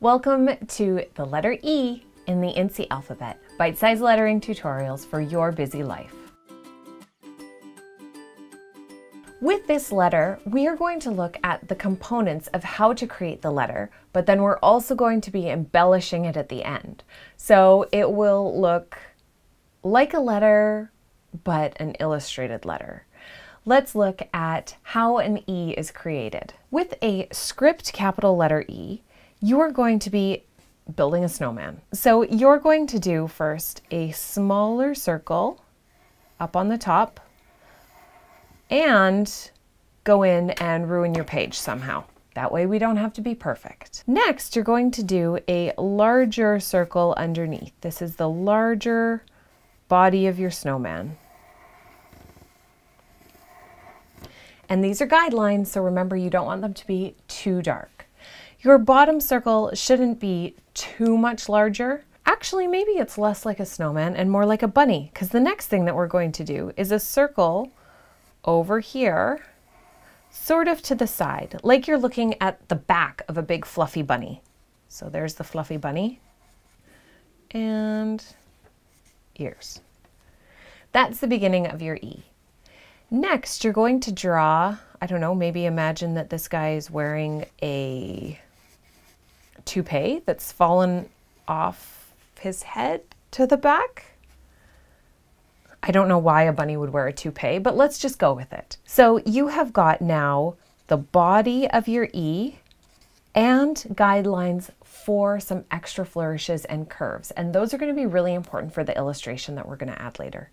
Welcome to the letter E in the Incy alphabet, bite-sized lettering tutorials for your busy life. With this letter, we are going to look at the components of how to create the letter, but then we're also going to be embellishing it at the end. So it will look like a letter, but an illustrated letter. Let's look at how an E is created. With a script capital letter E, you are going to be building a snowman. So you're going to do first a smaller circle up on the top and go in and ruin your page somehow. That way we don't have to be perfect. Next, you're going to do a larger circle underneath. This is the larger body of your snowman. And these are guidelines, so remember you don't want them to be too dark. Your bottom circle shouldn't be too much larger. Actually, maybe it's less like a snowman and more like a bunny, because the next thing that we're going to do is a circle over here, sort of to the side, like you're looking at the back of a big fluffy bunny. So there's the fluffy bunny and ears. That's the beginning of your E. Next, you're going to draw, I don't know, maybe imagine that this guy is wearing a toupee that's fallen off his head to the back. I don't know why a bunny would wear a toupee, but let's just go with it. So you have got now the body of your E and guidelines for some extra flourishes and curves. And those are going to be really important for the illustration that we're going to add later.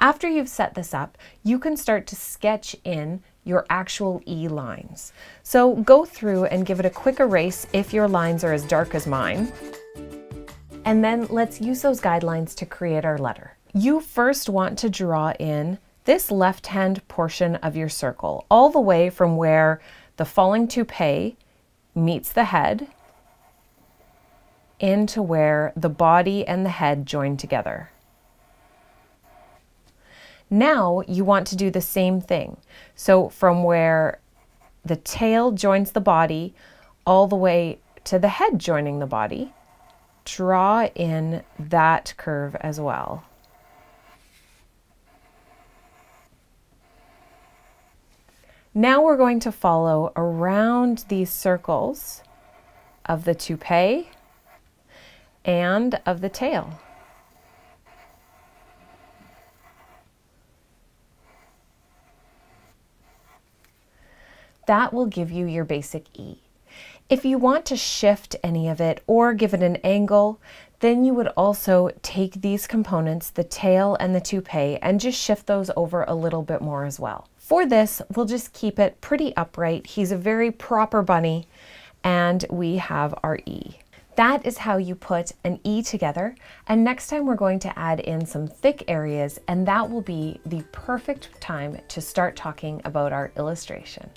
After you've set this up, you can start to sketch in your actual E lines. So go through and give it a quick erase if your lines are as dark as mine. And then let's use those guidelines to create our letter. You first want to draw in this left-hand portion of your circle, all the way from where the falling toupee meets the head into where the body and the head join together. Now you want to do the same thing. So from where the tail joins the body all the way to the head joining the body, draw in that curve as well. Now we're going to follow around these circles of the toupee and of the tail. That will give you your basic E. If you want to shift any of it or give it an angle, then you would also take these components, the tail and the toupee, and just shift those over a little bit more as well. For this, we'll just keep it pretty upright. He's a very proper bunny, and we have our E. That is how you put an E together, and next time we're going to add in some thick areas, and that will be the perfect time to start talking about our illustration.